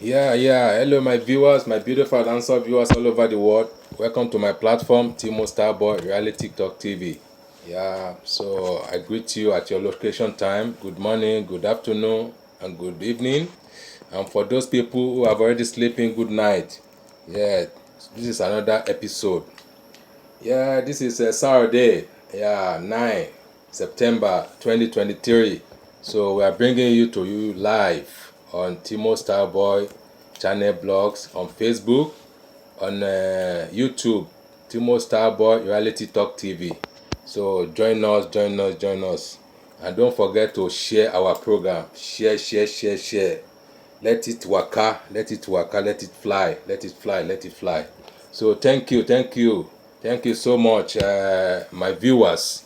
Yeah. Hello, my viewers, my beautiful dancer viewers all over the world. Welcome to my platform, Timo Starboy Reality TikTok TV. Yeah, so I greet you at your location time. Good morning, good afternoon, and good evening. And for those people who have already sleeping, good night. Yeah, this is another episode. Yeah, this is a Saturday. Yeah, 9 September 2023. So we are bringing you live on Timo Starboy channel blogs on Facebook, on YouTube, Timo Starboy Reality Talk TV. So join us. And don't forget to share our program. Share. Let it waka, let it fly. So thank you so much, my viewers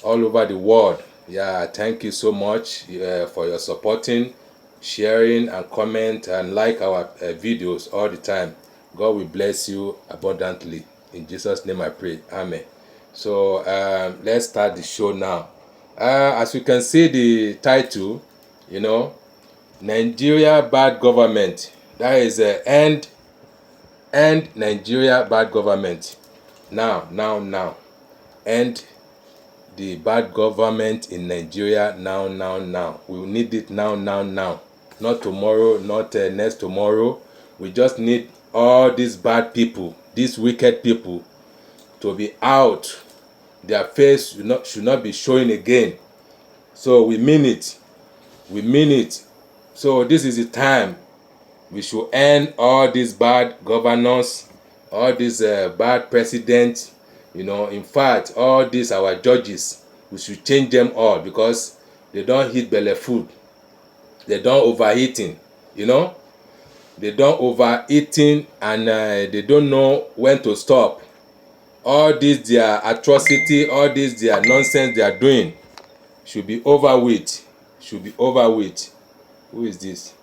all over the world. Yeah, thank you so much for your supporting, sharing, and comment and like our videos all the time. God will bless you abundantly. In Jesus' name I pray. Amen. So let's start the show now. As you can see the title, Nigeria bad government. That is end Nigeria bad government. Now. End the bad government in Nigeria now. We need it now. Not tomorrow, not next tomorrow. We just need all these bad people, these wicked people, to be out. Their face should not be showing again. So we mean it. So this is the time we should end all these bad governors, all these bad presidents. In fact, all these our judges, we should change them all because they don't eat belle food. They don't overeating. They don't overeating and they don't know when to stop. All this their atrocity, all this their nonsense they are doing should be over with. Who is this?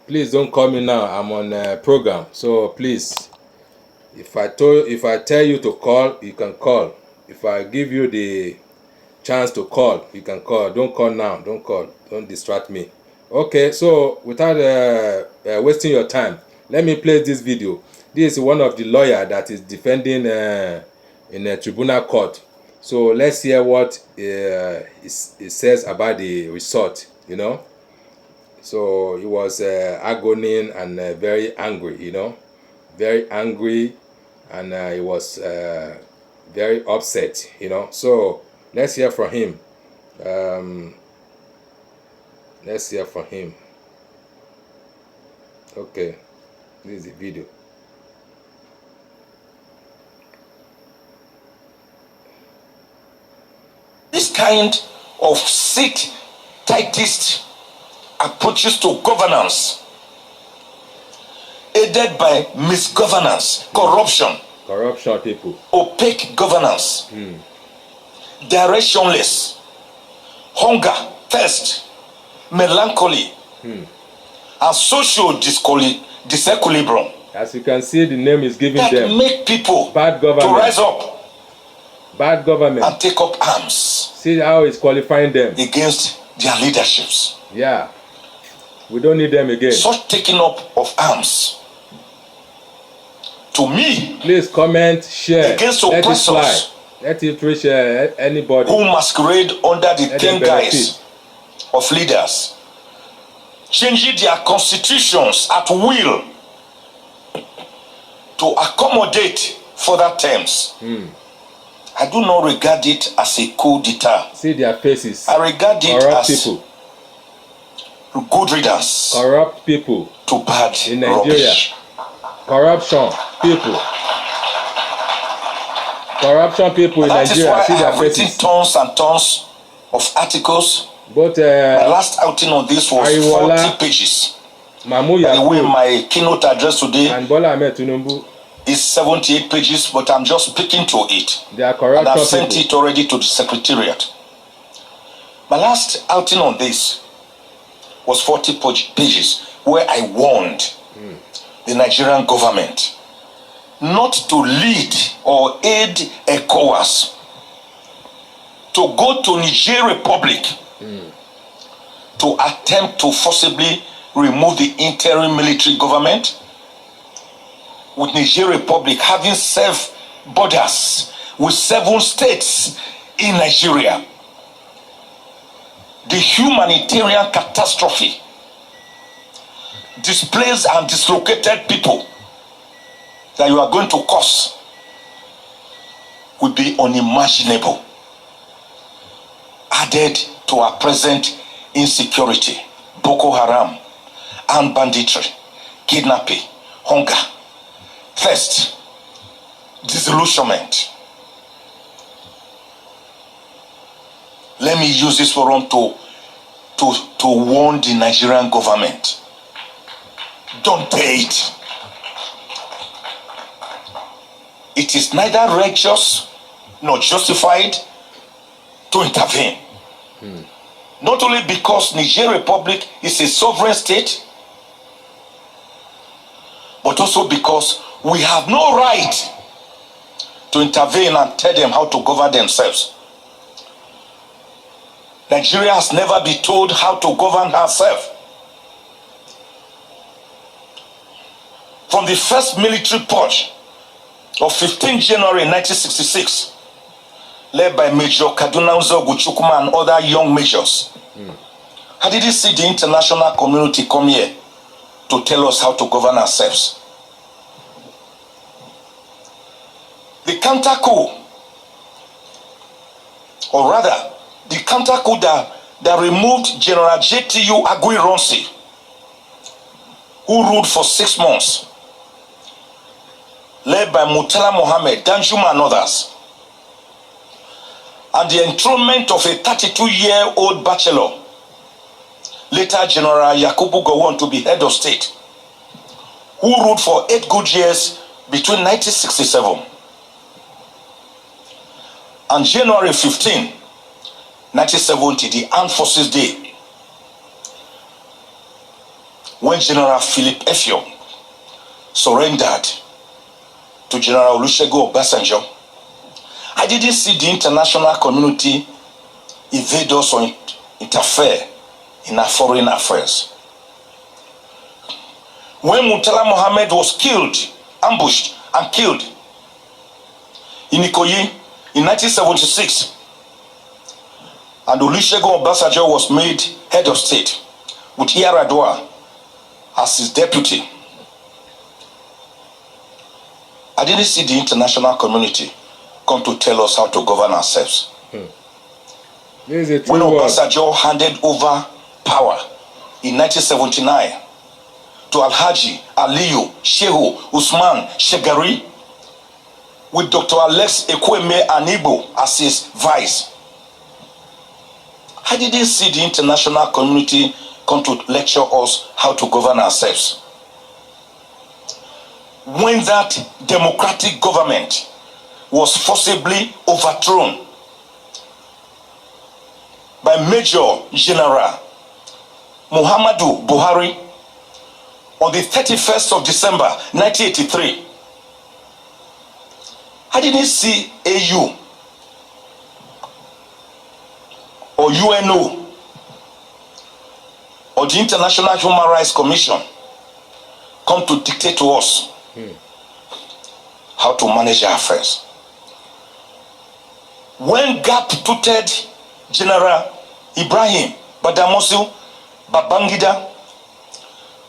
Please don't call me now. I'm on a program. So please, if I tell you to call, you can call. If I give you the chance to call, you can call. Don't call now. Don't call. Don't distract me. Okay, so without wasting your time, let me play this video. This is one of the lawyer that is defending in a tribunal court. So let's hear what it says about the result. So he was agony and very angry. Very angry, and he was very upset. So let's hear from him. Okay, this is the video. This kind of sit tightist approaches to governance, aided by misgovernance, corruption people, opaque governance, directionless, hunger, thirst, melancholy, and social disequilibrium. As you can see, the name is giving that them make people bad government, to rise up, bad government, and take up arms. See how it's qualifying them against their leaderships. Yeah, we don't need them again. Such taking up of arms, to me, please comment, share, against oppressors, let it reach anybody who masquerade under the thin guise of leaders, changing their constitutions at will to accommodate further terms. I do not regard it as a coup d'etat. See their faces. I regard it corrupt as people. Good riddance. Corrupt people to bad in Nigeria. Rubbish. Corruption people in Nigeria. See their faces. That is why I have written tons and tons of articles. But my last outing on this was Ariwola, 40 pages. Mamu By the way, my keynote address today and Bola Ahmed Tinubu is 78 pages, but I'm just speaking to it. They are corrupt. And I've sent it already to the secretariat. My last outing on this was 40 pages, where I warned the Nigerian government not to lead or aid ECOWAS to go to Niger Republic to attempt to forcibly remove the interim military government, with Niger Republic having self borders with 7 states in Nigeria. The humanitarian catastrophe, displaced and dislocated people that you are going to cause will be unimaginable, added to our present insecurity, Boko Haram, armed banditry, kidnapping, hunger, thirst, disillusionment. Let me use this forum to warn the Nigerian government. Don't pay it. It is neither righteous nor justified to intervene. Not only because Niger Republic is a sovereign state, but also because we have no right to intervene and tell them how to govern themselves. Nigeria has never been told how to govern herself. From the first military purge of 15 January 1966, led by Major Kaduna Nzogu Chukwuma and other young majors, how did you see the international community come here to tell us how to govern ourselves? The counter-coup, or rather, the counter-coup that removed General JTU Aguiyi-Ironsi, who ruled for 6 months, led by Murtala Mohammed, Danjuma and others, and the enthronement of a 32-year-old bachelor, later General Yakubu Gowon, to be head of state, who ruled for 8 good years between 1967 and January 15, 1970, the Armed Forces Day, when General Philip Effiong surrendered to General Olusegun Obasanjo. I didn't see the international community invade us or interfere in our foreign affairs. When Murtala Mohammed was killed, ambushed and killed in Ikoyi in 1976, and Olusegun Obasanjo was made head of state with Yar'Adua as his deputy, I didn't see the international community come to tell us how to govern ourselves. When Obasanjo handed over power in 1979 to Alhaji Aliyu Shehu Usman Shagari, with Dr. Alex Ekweme Anibo as his vice, I didn't see the international community come to lecture us how to govern ourselves. When that democratic government was forcibly overthrown by Major General Muhammadu Buhari on the 31st of December 1983, I didn't see AU or UNO or the International Human Rights Commission come to dictate to us how to manage our affairs. When gap-toothed General Ibrahim Badamasi Babangida,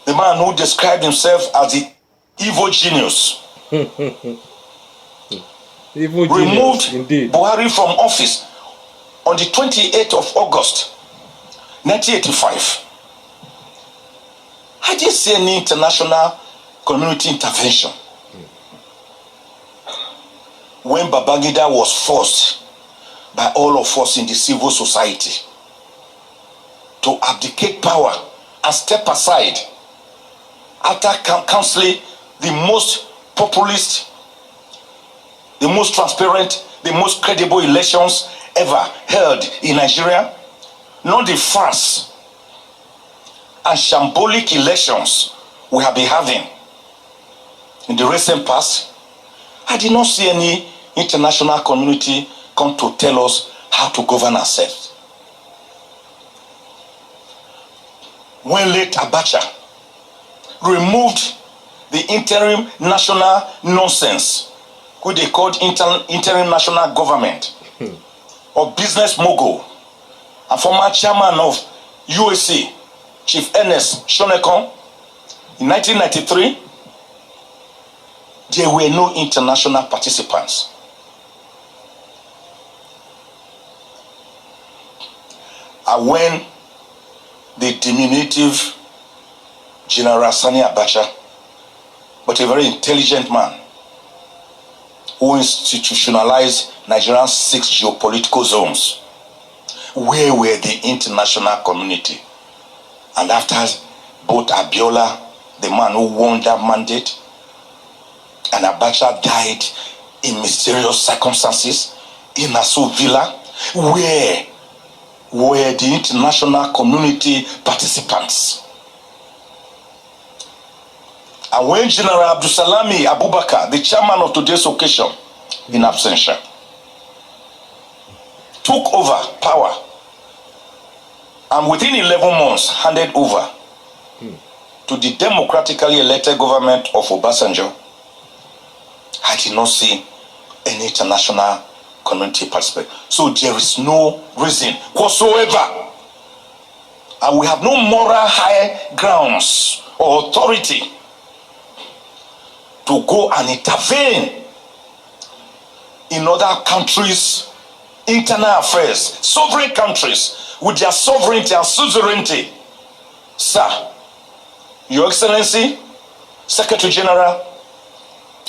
the man who described himself as the evil genius, removed Buhari from office on the 28th of August 1985, I didn't see any international community intervention. When Babangida was forced by all of us in the civil society to abdicate power and step aside after counseling the most populist, the most transparent, the most credible elections ever held in Nigeria, not the farce and shambolic elections we have been having in the recent past, I did not see any international community come to tell us how to govern ourselves. when late Abacha removed the interim national nonsense, who they called interim national government, of business mogul and former chairman of USA, Chief Ernest Shonekon, in 1993, there were no international participants. And when the diminutive General Sani Abacha, but a very intelligent man, who institutionalized Nigeria's 6 geopolitical zones, where were the international community? And after both Abiola, the man who won that mandate, and Abacha died in mysterious circumstances in Aso Villa, where were the international community participants? And when General Abdulsalami Abubakar, the chairman of today's occasion, in absentia, took over power and within 11 months handed over to the democratically elected government of Obasanjo, I did not see any international community participate. So there is no reason whatsoever, and we have no moral high grounds or authority to go and intervene in other countries' internal affairs, sovereign countries with their sovereignty and suzerainty. Sir, Your Excellency, Secretary General,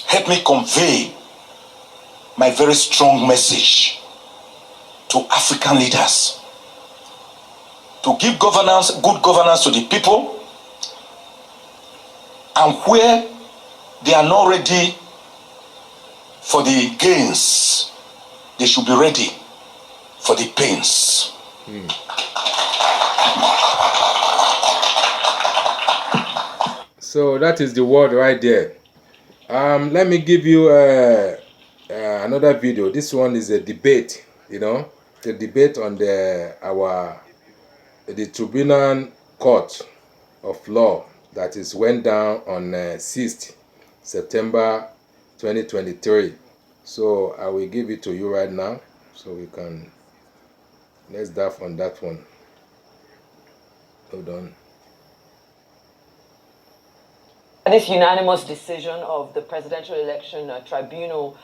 help me convey my very strong message to African leaders to give governance, good governance to the people, and where they are not ready for the gains, they should be ready for the pains. So that is the word right there. Let me give you another video. This one is a debate, the debate on the Tribunal Court of Law that is went down on 6th September 2023. So I will give it to you right now, so we can, let's dive on that one. Hold on. This unanimous decision of the Presidential Election Tribunal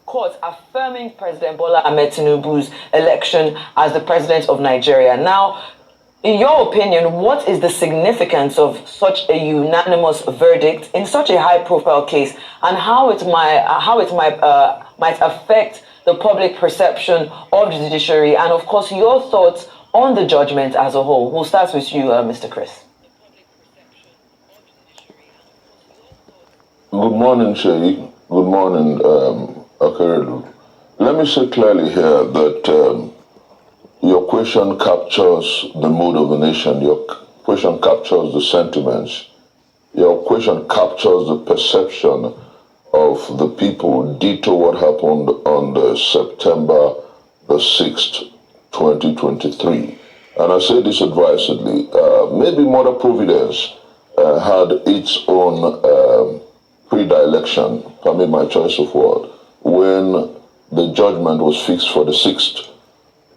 court affirming President Bola Ahmed Tinubu's election as the president of Nigeria. Now, in your opinion, what is the significance of such a unanimous verdict in such a high-profile case, and how it might affect the public perception of the judiciary, and of course your thoughts on the judgment as a whole? We'll start with you, Mr. Chris. Good morning, Sheikh. Good morning, Akeredu. Let me say clearly here that your question captures the mood of the nation. Your question captures the sentiments. Your question captures the perception of the people, ditto what happened on the September the 6th, 2023. And I say this advisedly. Maybe Mother Providence had its own pre-election, permit my choice of word, when the judgment was fixed for the 6th.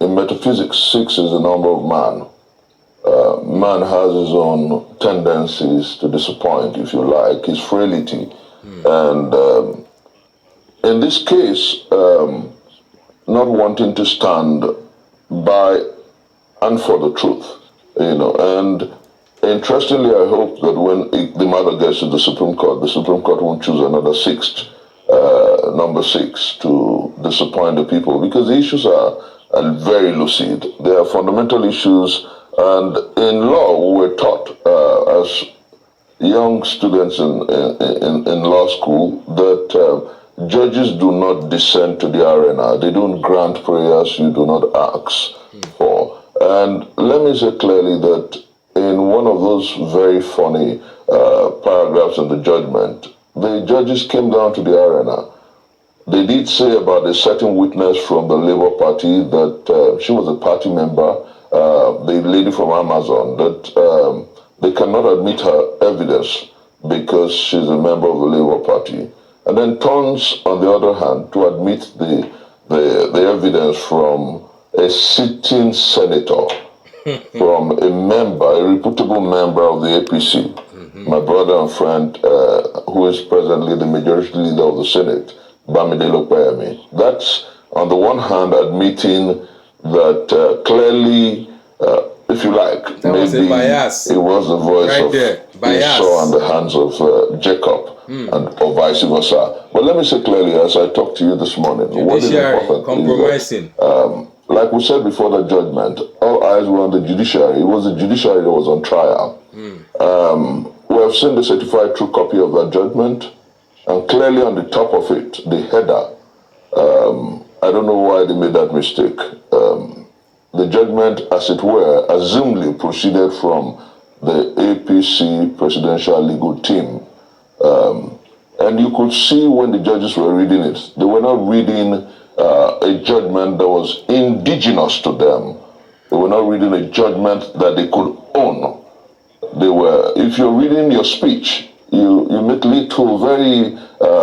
In metaphysics, 6 is the number of man. Man has his own tendencies to disappoint, if you like, his frailty. And in this case, not wanting to stand by and for the truth, and interestingly, I hope that when the matter gets to the Supreme Court won't choose another number 6, to disappoint the people, because the issues are very lucid. They are fundamental issues, and in law, we were taught as young students in law school that judges do not descend to the arena. They don't grant prayers you do not ask for. And let me say clearly that in one of those very funny paragraphs in the judgment, the judges came down to the arena. They did say about a certain witness from the Labour Party that she was a party member the lady from Amazon, that they cannot admit her evidence because she's a member of the Labour Party, and then turns, on the other hand, to admit the evidence from a sitting senator, from a member, a reputable member of the APC, my brother and friend, who is presently the majority leader of the Senate, Bamidele Opeyemi. That's, on the one hand, admitting that clearly, if you like, that was a bias. It was the voice right of there. Bias. Esau and the hands of Jacob, or vice versa. But let me say clearly, as I talked to you this morning, what is important compromising. is that, like we said before the judgment, all eyes were on the judiciary. It was the judiciary that was on trial. We have seen the certified true copy of that judgment, and clearly on the top of it, the header. I don't know why they made that mistake. The judgment, as it were, assumedly proceeded from the APC presidential legal team. And you could see when the judges were reading it, they were not reading a judgment that was indigenous to them. They were not reading a judgment that they could own. They were, if you're reading your speech, you make very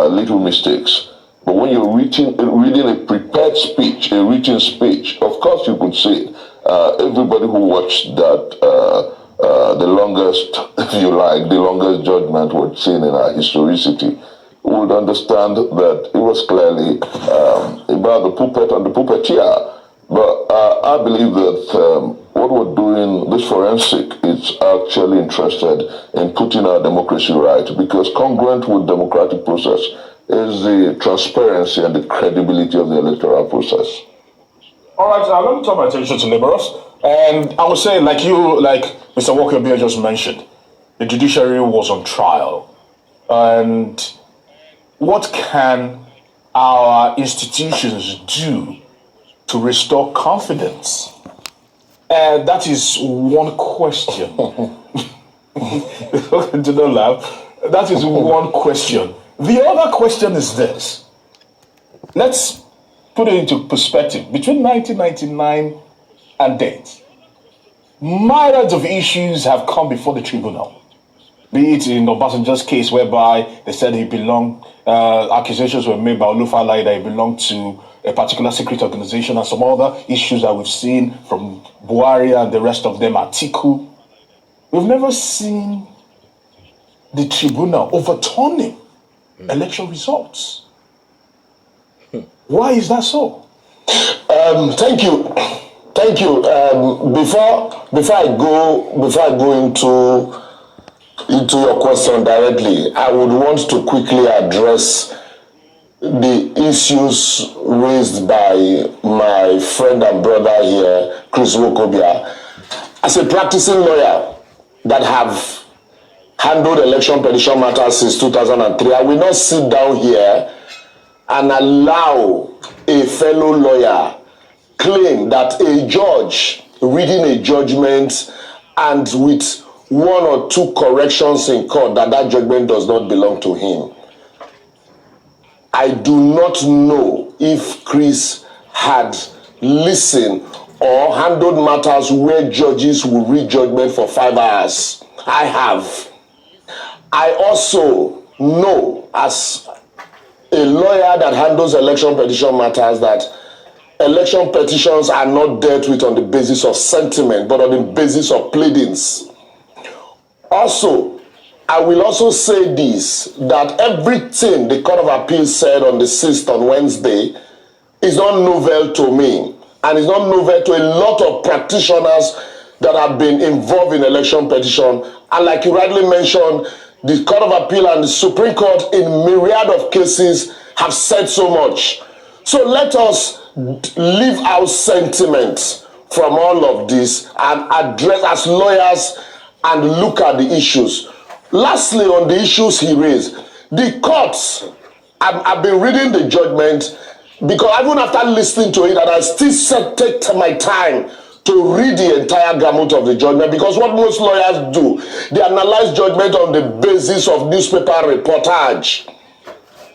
little mistakes. But when you're reading a prepared speech, a written speech, of course you could see it. Everybody who watched that, the longest, if you like, the longest judgment we've seen in our historicity, would understand that it was clearly about the pulpit and the pulpiteer. But I believe that what we're doing, this forensic, is actually interested in putting our democracy right, because congruent with democratic process is the transparency and the credibility of the electoral process. All right, let me turn my attention to Liberals. And I would say, like Mr. Walker Beer just mentioned, the judiciary was on trial. And what can our institutions do to restore confidence? And that is one question. Do not laugh. That is one question. The other question is this. Let's put it into perspective. Between 1999 and date, myriads of issues have come before the tribunal. Be it in Obasanjo's case, whereby they said he belonged, accusations were made by Olufalaye that he belonged to a particular secret organization, and some other issues that we've seen from Buhari and the rest of them, Atiku. We've never seen the tribunal overturning election results. Why is that so? Thank you. Before I go into your question directly, I would want to quickly address the issues raised by my friend and brother here, Chris Wokobia. As a practicing lawyer that have handled election petition matters since 2003, I will not sit down here and allow a fellow lawyer claim that a judge reading a judgment and with one or two corrections in court that judgment does not belong to him. I do not know if Chris had listened or handled matters where judges will read judgment for 5 hours. I have. I also know, as a lawyer that handles election petition matters, that election petitions are not dealt with on the basis of sentiment, but on the basis of pleadings. Also, I will also say this, that everything the Court of Appeal said on the 6th on Wednesday is not novel to me, and is not novel to a lot of practitioners that have been involved in election petition. And like you rightly mentioned, the Court of Appeal and the Supreme Court in myriad of cases have said so much. So let us leave our sentiments from all of this and address as lawyers and look at the issues. Lastly, on the issues he raised, the courts, I've been reading the judgment, because even after listening to it, and I still take my time to read the entire gamut of the judgment, because what most lawyers do, they analyze judgment on the basis of newspaper reportage.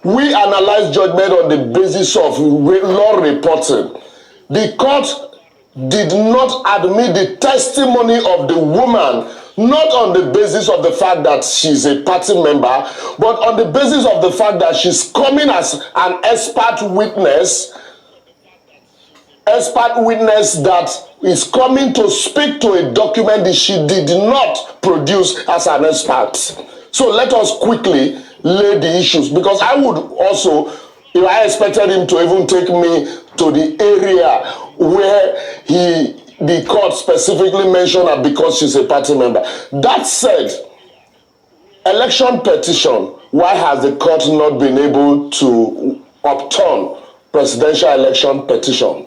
We analyze judgment on the basis of law reporting. The court did not admit the testimony of the woman, not on the basis of the fact that she's a party member, but on the basis of the fact that she's coming as an expert witness that is coming to speak to a document that she did not produce as an expert. So let us quickly lay the issues, because I would also, I expected him to even take me to the area where the court specifically mentioned her because she's a party member. That said, election petition, why has the court not been able to upturn presidential election petition?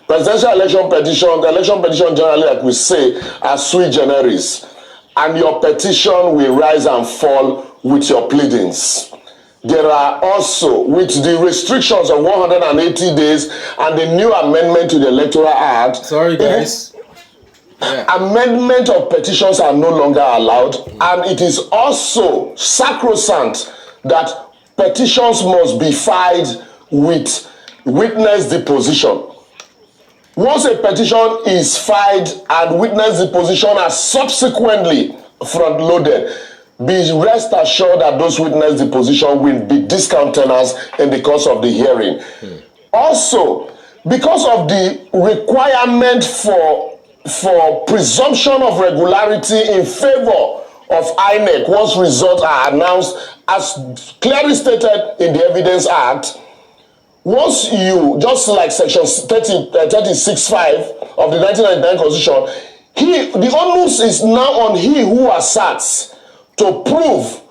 Presidential election petition, the election petition generally, like we say, are sui generis, and your petition will rise and fall with your pleadings. There are also, with the restrictions of 180 days and the new amendment to the Electoral Act. Sorry, guys. Amendment of petitions are no longer allowed, and it is also sacrosanct that petitions must be filed with witness deposition. Once a petition is filed and witness deposition are subsequently front-loaded, be rest assured that those witness deposition will be discountenanced in the course of the hearing. Also, because of the requirement for presumption of regularity in favor of INEC once results are announced, as clearly stated in the Evidence Act, once you, just like section 36(5) of the 1999 Constitution, the onus is now on he who asserts to prove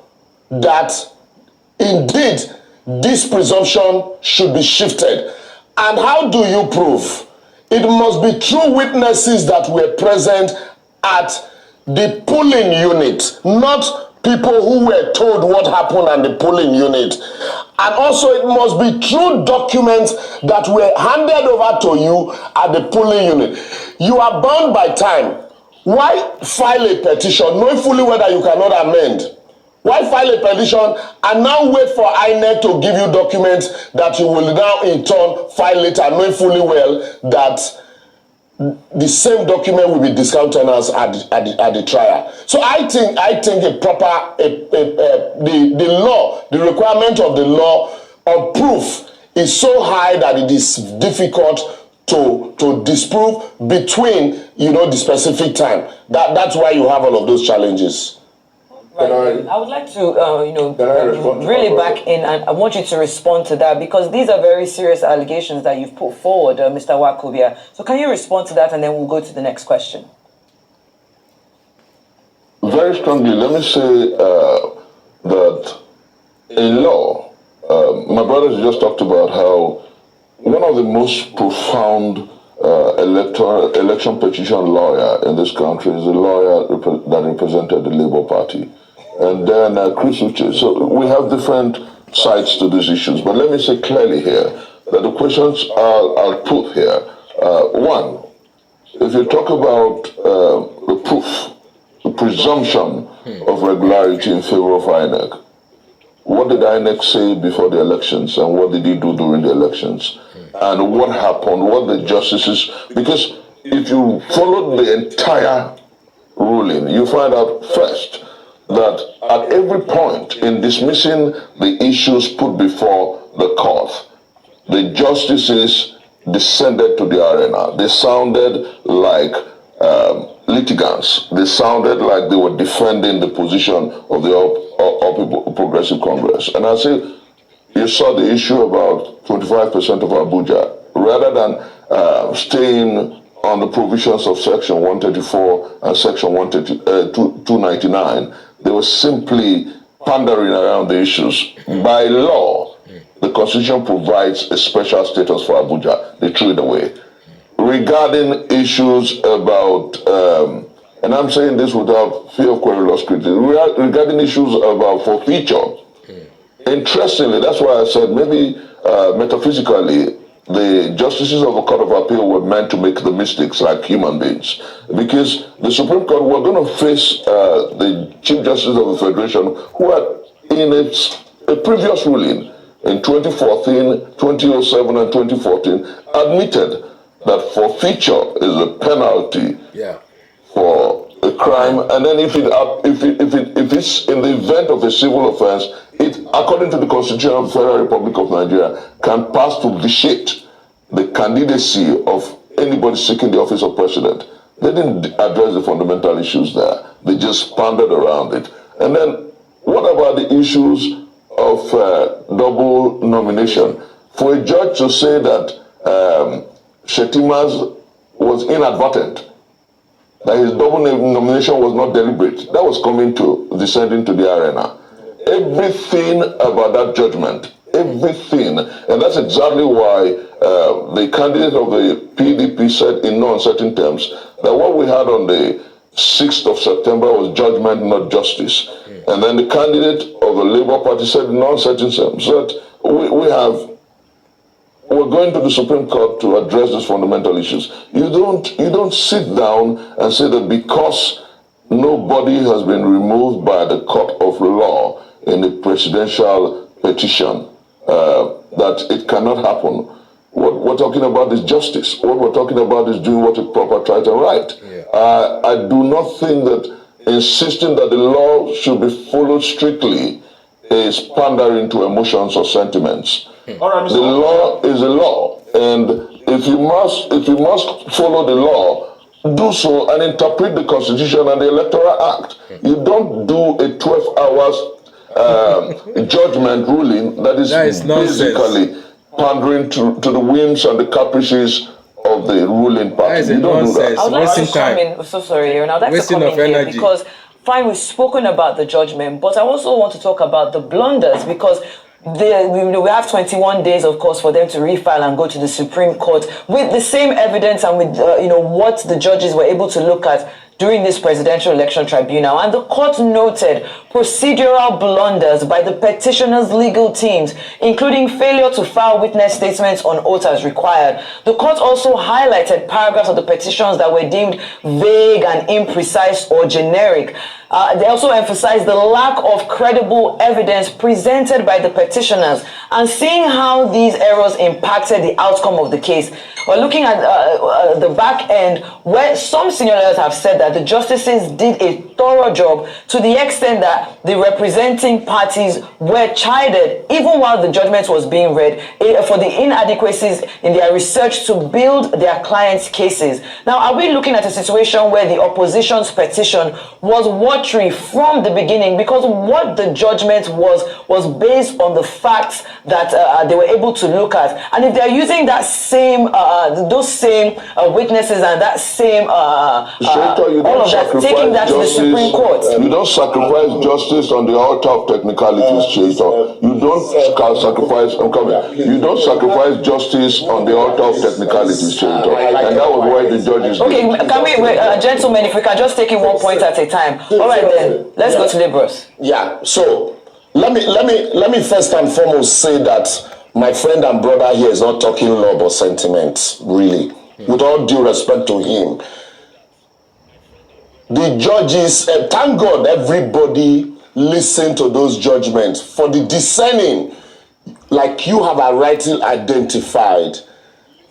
that indeed this presumption should be shifted. And how do you prove? It must be through witnesses that were present at the polling unit, not people who were told what happened at the polling unit. And also it must be through documents that were handed over to you at the polling unit. You are bound by time. Why file a petition knowing fully well that you cannot amend? Why file a petition and now wait for INEC to give you documents that you will now in turn file later, knowing fully well that the same document will be discounted as at the trial? So I think the law, the requirement of the law on proof is so high that it is difficult to disprove between the specific time. That's why you have all of those challenges. Right. I would like to, really back in, and I want you to respond to that, because these are very serious allegations that you've put forward, Mr. Nwakorbia. So can you respond to that, and then we'll go to the next question? Very strongly, let me say that in law, my brothers just talked about how one of the most profound election petition lawyer in this country is a lawyer that represented the Labour Party. And then Chris Uche. So we have different sides to these issues. But let me say clearly here that the questions I'll put here. One, if you talk about the proof, the presumption of regularity in favor of INEC, what did INEC say before the elections and what did he do during the elections? And what happened, what the justices, because if you follow the entire ruling, you find out first that at every point in dismissing the issues put before the court, the justices descended to the arena. They sounded like litigants. They sounded like they were defending the position of the All Progressive Congress. And I say, you saw the issue about 25% of Abuja. Rather than staying on the provisions of Section 134 and Section 299, they were simply pandering around the issues. By law, the Constitution provides a special status for Abuja. They threw it away. Regarding issues about, and I'm saying this without fear of querulous criticism, regarding issues about forfeiture, interestingly, that's why I said maybe metaphysically, the justices of the Court of Appeal were meant to make the mistakes like human beings. Because the Supreme Court were going to face the Chief Justice of the Federation, who had, in a previous ruling in 2014, 2007, and 2014, admitted that forfeiture is a penalty Yeah. for a crime, and then if it's in the event of a civil offense, it, according to the Constitution of the Federal Republic of Nigeria, can pass to vitiate the candidacy of anybody seeking the office of president. They didn't address the fundamental issues there. They just pandered around it. And then, what about the issues of double nomination? For a judge to say that Shetima's was inadvertent, that his double nomination was not deliberate, that was descending to the arena. Everything about that judgment, everything, and that's exactly why the candidate of the PDP said in no uncertain terms that what we had on the 6th of September was judgment, not justice. And then the candidate of the Labour Party said in no uncertain terms that we're going to the Supreme Court to address these fundamental issues. You don't sit down and say that because nobody has been removed by the court of law in a presidential petition that it cannot happen. What we're talking about is justice. What we're talking about is doing what is proper, right, and right. Yeah. I do not think that insisting that the law should be followed strictly is pandering to emotions or sentiments. All right, the law is a law, and if you must follow the law, do so and interpret the Constitution and the Electoral Act. You don't do a 12 hours judgment ruling that is basically pandering to the whims and the caprices of the ruling party. You don't do that. I would like to come in. I'm so sorry, Aaron. I'd like to come in here because, fine, we've spoken about the judgment, but I also want to talk about the blunders because we have 21 days, of course, for them to refile and go to the Supreme Court with the same evidence and with what the judges were able to look at during this presidential election tribunal. And the court noted procedural blunders by the petitioners' legal teams, including failure to file witness statements on oath as required. The court also highlighted paragraphs of the petitions that were deemed vague and imprecise or generic. They also emphasized the lack of credible evidence presented by the petitioners and seeing how these errors impacted the outcome of the case. We're looking at the back end where some senior lawyers have said that the justices did a thorough job to the extent that the representing parties were chided even while the judgment was being read for the inadequacies in their research to build their clients' cases. Now, are we looking at a situation where the opposition's petition was watery from the beginning because what the judgment was based on the facts that they were able to look at? And if they're using that same those same witnesses and that same all of that, taking that to the Supreme Court. You don't sacrifice justice on the altar of technicalities, Chaito. You don't sacrifice. You don't sacrifice justice on the altar of technicalities, Chaito. And that was why the judges. Okay, can we, gentlemen, if we can just take it one point at a time. All right then, let's go to Libros. Yeah. So let me first and foremost say that my friend and brother here is not talking law but sentiment, really. With all due respect to him. The judges, thank God everybody listened to those judgments. For the discerning, like you have rightly identified,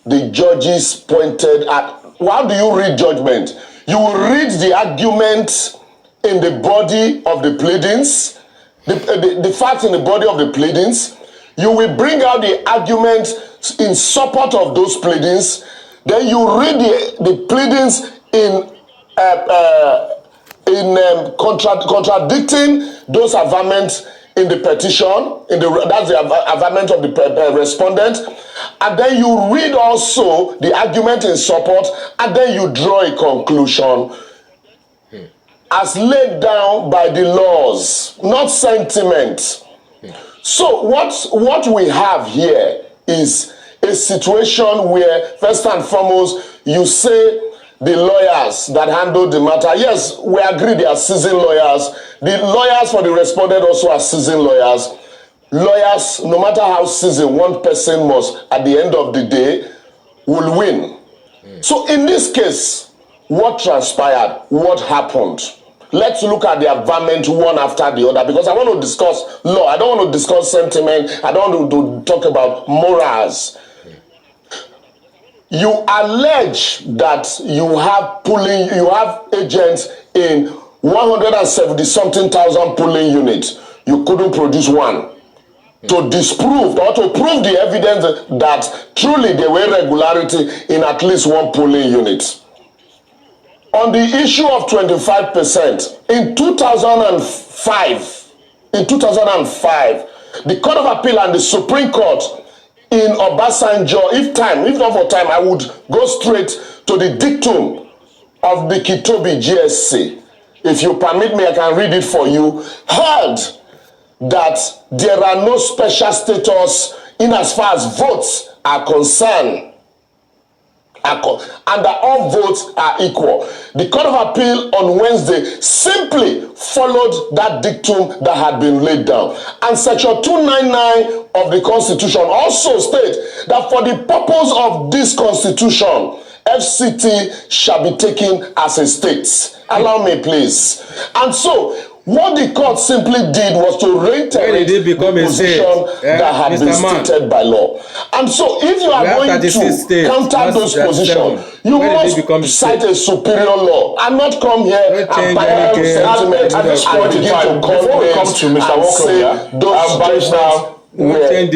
the judges pointed at, how do you read judgment? You will read the argument in the body of the pleadings, the facts in the body of the pleadings. You will bring out the argument in support of those pleadings. Then you read the pleadings contradicting those averments in the petition, that's the averment of the respondent, and then you read also the argument in support, and then you draw a conclusion as laid down by the laws, not sentiment. So what we have here is a situation where, first and foremost, you say the lawyers that handled the matter, yes, we agree they are seasoned lawyers. The lawyers for the respondent also are seasoned lawyers. Lawyers, no matter how seasoned, one person must, at the end of the day, will win. So in this case, what transpired? What happened? Let's look at the averment one after the other, because I want to discuss law. I don't want to discuss sentiment. I don't want to talk about morals. you allege that you have agents in 170-something thousand polling units. You couldn't produce one to disprove or to prove the evidence that truly there were irregularity in at least one polling unit. On the issue of 25%, in 2005, the Court of Appeal and the Supreme Court in Obasanjo, if not for time, I would go straight to the dictum of the Kitobi GSC. If you permit me, I can read it for you. Held that there are no special status in as far as votes are concerned, and that all votes are equal. The Court of Appeal on Wednesday simply followed that dictum that had been laid down. And Section 299 of the Constitution also states that for the purpose of this Constitution, FCT shall be taken as a state. Allow me, please. And so, what the court simply did was to reiterate the position that had been stated by law. And so, if you are going to counter those positions, you must cite a superior law and not come here and buy sentiment and begin to call names and say those judgments. Can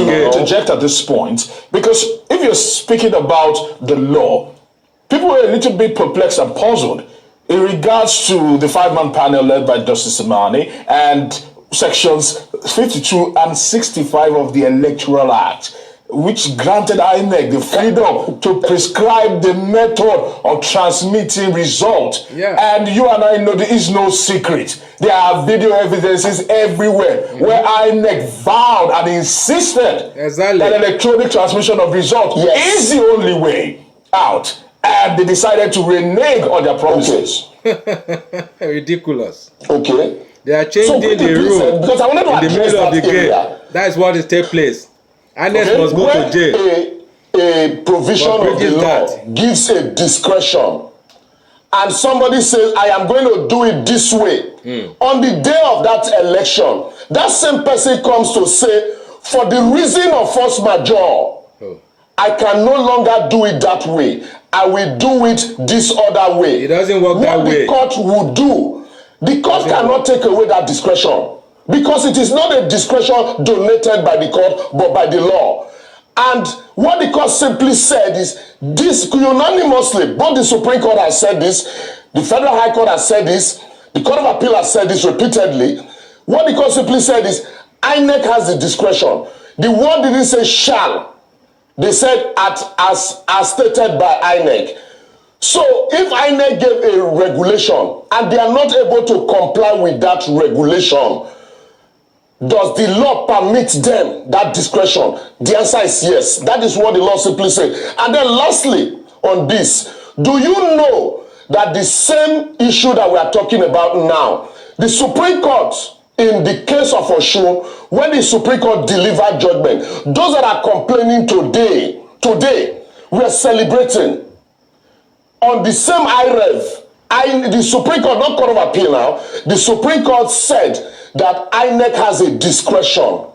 you interject at this point? Because if you're speaking about the law, people were a little bit perplexed and puzzled in regards to the five-man panel led by Justice Imani and sections 52 and 65 of the Electoral Act, which granted INEC the freedom to prescribe the method of transmitting results. Yeah. And you and I know there is no secret. There are video evidences everywhere where INEC vowed and insisted that electronic transmission of results is the only way out. And they decided to renege on their promises. Ridiculous. Okay. They are changing the rule because I wanted to in the middle of the game. That is what is take place. INEC must go to jail. A provision of the law gives a discretion, and somebody says, I am going to do it this way. On the day of that election, that same person comes to say, for the reason of force majeure, I can no longer do it that way. I will do it this other way. It doesn't work that way. What the court would do, the court cannot take away that discretion, because it is not a discretion donated by the court, but by the law. And what the court simply said is this unanimously, both the Supreme Court has said this, the Federal High Court has said this, the Court of Appeal has said this repeatedly. What the court simply said is INEC has the discretion. The word didn't say shall. They said as stated by INEC. So if INEC gave a regulation and they are not able to comply with that regulation, does the law permit them that discretion? The answer is yes. That is what the law simply says. And then lastly on this, do you know that the same issue that we are talking about now, the Supreme Court, in the case of Osun, when the Supreme Court delivered judgment, those that are complaining today, we are celebrating. On the same IREV, the Supreme Court, not Court of Appeal now, the Supreme Court said that INEC has a discretion.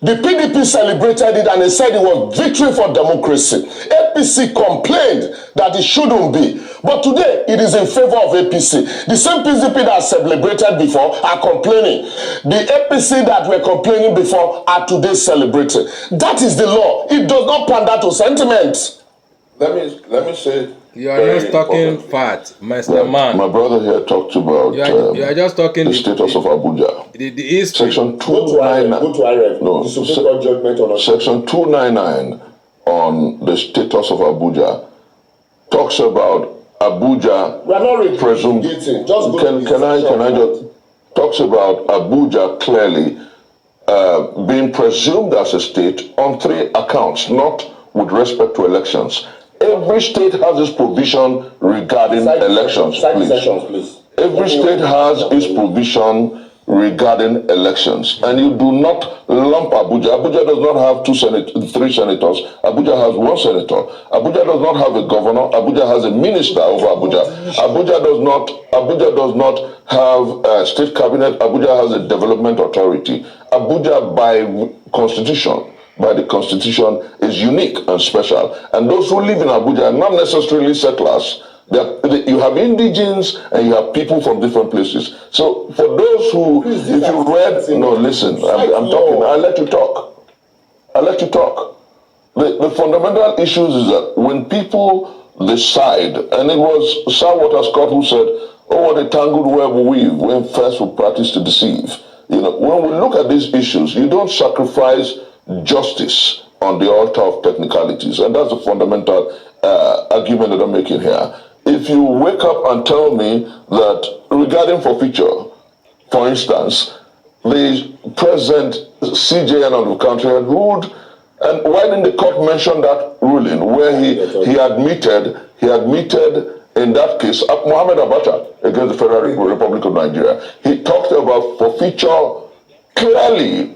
The PDP celebrated it and they said it was victory for democracy. APC complained that it shouldn't be. But today, it is in favor of APC. The same PDP that celebrated before are complaining. The APC that were complaining before are today celebrating. That is the law. It does not pander to sentiment. Let me say. You are just talking fat, Mr. Man. My brother here talked about you are just talking the status of Abuja. The history. Section 299. Go to IREV. No, the Supreme Court judgment on Section 299 on the status of Abuja talks about Abuja presumed. Can I just talks about Abuja clearly being presumed as a state on 3 accounts, not with respect to elections. Every state has its provision regarding elections, please. Every state has its provision regarding elections, and you do not lump Abuja. Abuja does not have 3 senators. Abuja has 1 senator. Abuja does not have a governor. Abuja has a minister over Abuja. Abuja does not have a state cabinet. Abuja has a development authority. Abuja, by constitution, by the Constitution is unique and special. And those who live in Abuja are not necessarily settlers. You have indigenes and you have people from different places. So for those who, if you read, no, listen, I'm talking, I'll let you talk. I'll let you talk. The fundamental issues is that when people decide, and it was Sir Walter Scott who said, oh, what a tangled web we weave when first we practice to deceive. You know, when we look at these issues, you don't sacrifice justice on the altar of technicalities. And that's the fundamental argument that I'm making here. If you wake up and tell me that regarding forfeiture, for instance, the present CJN of the country had ruled, and why didn't the court mention that ruling where he admitted in that case, Mohammed Abacha against the Federal Republic of Nigeria, he talked about forfeiture clearly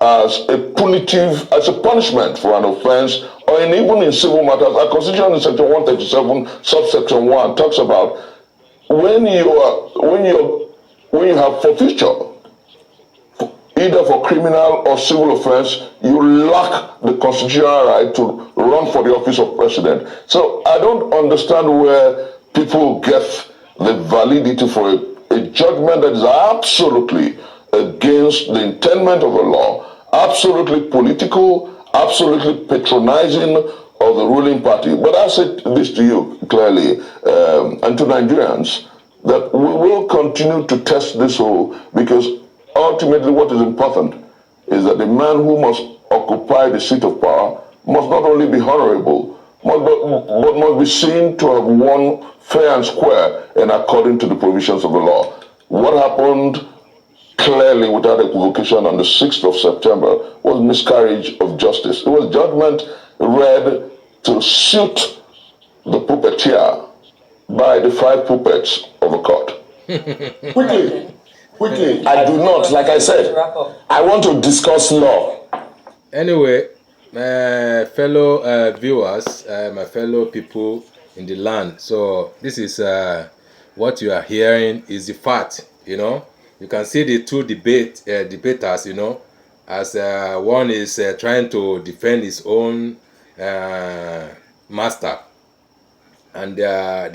as a punitive, as a punishment for an offense, or even in civil matters. Our Constitution in Section 137, subsection 1, talks about when you have forfeiture, either for criminal or civil offense, you lack the constitutional right to run for the office of president. So I don't understand where people get the validity for a judgment that is absolutely against the intent of the law, absolutely political, absolutely patronizing of the ruling party. But I said this to you clearly, and to Nigerians, that we will continue to test this whole, because ultimately what is important is that the man who must occupy the seat of power must not only be honorable, but must be seen to have won fair and square and according to the provisions of the law. What happened clearly without equivocation on the 6th of September was miscarriage of justice. It was judgment read to suit the puppeteer by the 5 puppets of a court. Quickly, I do not, like I said, I want to discuss law. Anyway, my fellow viewers, my fellow people in the land, so this is what you are hearing is the fact, you know. You can see the two debaters, you know, as one is trying to defend his own master, and they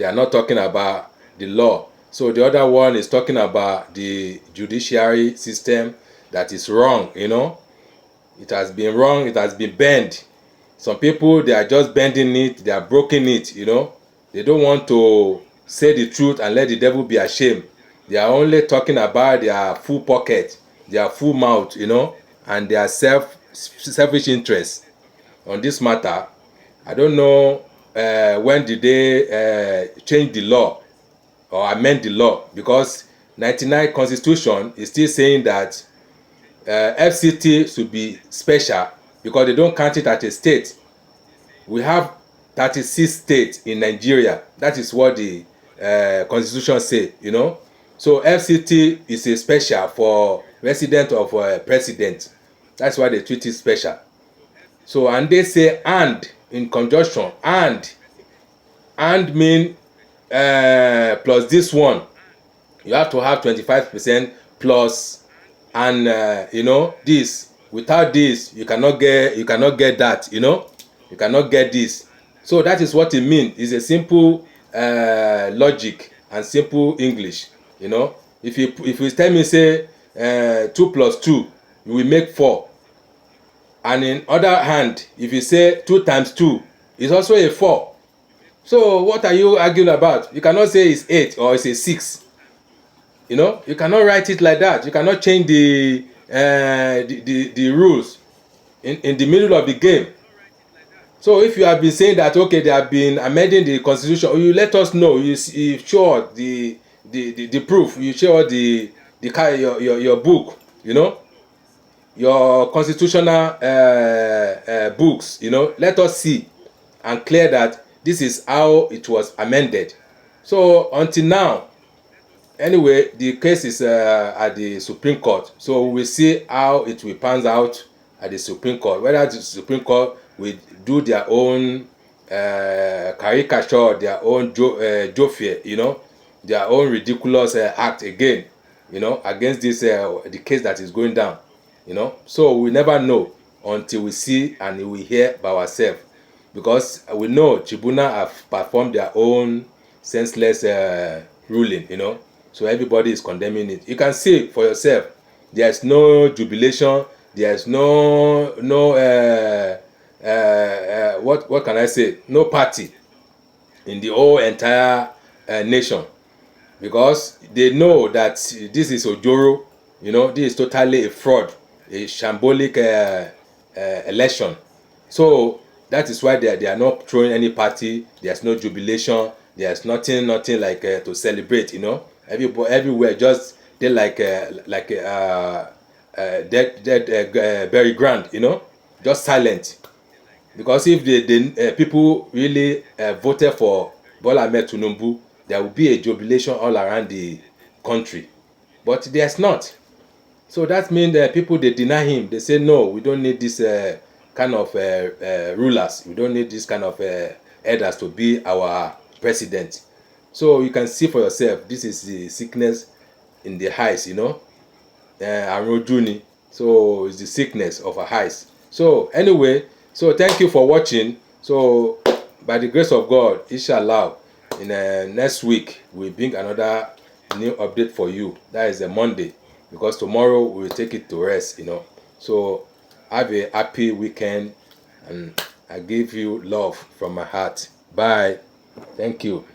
are not talking about the law. So the other one is talking about the judiciary system that is wrong, you know. It has been wrong, it has been bent. Some people, they are just bending it, they are broken it, you know. They don't want to say the truth and let the devil be ashamed. They are only talking about their full pocket, their full mouth, you know, and their selfish interest on this matter. I don't know when did they change the law or amend the law, because 99 Constitution is still saying that FCT should be special because they don't count it as a state. We have 36 states in Nigeria. That is what the Constitution say, you know. So FCT is a special for resident of president. That's why they treat it special. So, and they say and in conjunction, and mean plus this one. You have to have 25% plus, and you know, this. Without this, you cannot get that, you know. You cannot get this. So that is what it means. It's a simple logic and simple English. You know, if you tell me say 2 plus 2, you will make 4. And in other hand, if you say 2 times 2, it's also a 4. So what are you arguing about? You cannot say it's 8 or it's a 6. You know, you cannot write it like that. You cannot change the rules in the middle of the game. So if you have been saying that, okay, they have been amending the Constitution, you let us know. You show the proof. You show your book, you know, your constitutional books, you know. Let us see and clear that this is how it was amended. So until now, anyway, the case is at the Supreme Court. So we will see how it will pan out at the Supreme Court. Whether the Supreme Court will do their own caricature, their own joffre, you know, their own ridiculous act again, you know, against this the case that is going down, you know. So we never know until we see and we hear by ourselves. Because we know tribunal have performed their own senseless ruling, So everybody is condemning it. You can see for yourself. There's no jubilation. There's no what can I say? No party in the whole entire nation, because they know that this is Ojoro. This is totally a fraud, a shambolic election. So that is why they are not throwing any party. There's no jubilation. There's nothing like to celebrate. Everywhere just they like dead very grand. Just silent. Because if the people really voted for Bola Ahmed Tinubu, there will be a jubilation all around the country. But there's not. So that means that people, they deny him. They say, no, we don't need this kind of rulers. We don't need this kind of elders to be our president. So you can see for yourself, this is the sickness in the eyes, Arojuni. So it's the sickness of our eyes. So anyway, so thank you for watching. So by the grace of God, inshallah, in next week we'll bring another new update for you. That is a Monday, because tomorrow we'll take it to rest. So have a happy weekend, and I give you love from my heart. Bye. Thank you.